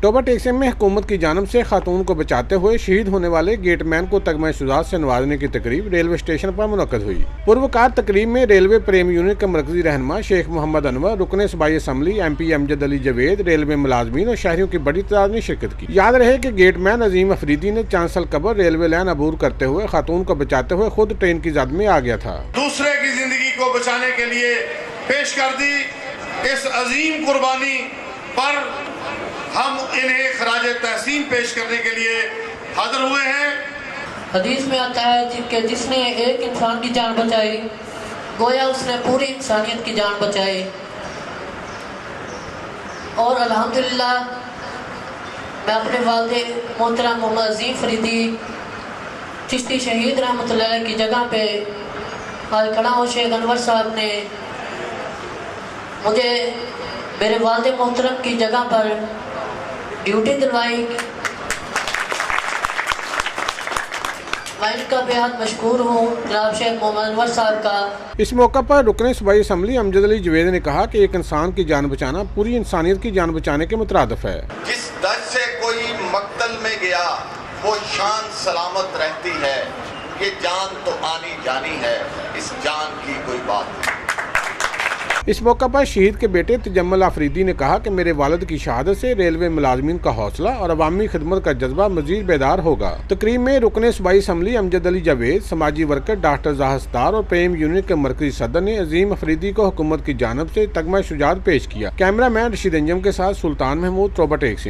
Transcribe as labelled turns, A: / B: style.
A: Toba take में हुकूमत की जानब से खातून को बचाते हुए शहीद होने वाले गेटमैन को तगमा शुजात से नवाजने की तकरीब रेलवे स्टेशन पर मुनक्कद हुई। पुरवकार तकरीब में रेलवे प्रेम यूनियन के मरकजी रहनुमा शेख मोहम्मद अनवर, रुकन सूबाई assembly MP Amjad Ali Javed, railway मुलाजमीन और शहरियों की बड़ी तादाद ने शिरकत की। याद रहे कि गेटमैन अजीम अफरीदी ने चांसल कबर रेलवे लाइन अबूर करते हुए खातून को बचाते हुए खुद ट्रेन की जद में आ गया था।
B: दूसरे की जिंदगी को बचाने के लिए पेश कर दी। इस अजीम कुर्बानी पर हम इन्हें खराज तहसीन पेश करने के लिए हाजिर हुए हैं।
C: हदीस में आता है कि जिसने एक इंसान की जान बचाई गोया उसने पूरी इंसानियत की जान बचाई। और अल्हम्दुलिल्लाह मैं अपने वालिद मोहतरम मोहम्मद अजीम फरीदी चिश्ती शहीद रहमतुल्लाह अलैह की जगह पे आज खड़ा हूँ। शेख अनवर साहब ने मुझे मेरे वालिद मोहतरम की जगह पर ड्यूटी दिलवाई। मैं इनका बेहद मशकूर हूँ जनाब शेख मोहम्मद अनवर साहब का।
A: इस मौका पर रुकन सूबाई असम्बली अमजद अली जवेद ने कहा कि एक इंसान की जान बचाना पूरी इंसानियत की जान बचाने के मुतरादिफ है।
D: जिस दर से कोई मक्तल में गया वो शान सलामत रहती है। ये जान तो आनी जानी है, इस जान की कोई बात नहीं।
A: इस मौका पर शहीद के बेटे तजम्मुल अफरीदी ने कहा कि मेरे वालिद की शहादत से रेलवे मुलाजमीन का हौसला और अवामी खिदमत का जज्बा मजीद बेदार होगा। तकरीब में रुकन सूबाई असम्बली अमजद अली जवेद, समाजी वर्कर डॉक्टर ज़ाहिर सत्तार और प्रेम यूनियन के मरकजी सदर ने अजीम अफरीदी को हुकूमत की जानब से तगमा शुजात पेश किया। कैमरा मैन रशीद अंजम के साथ सुल्तान महमूद, टोबा टेक से।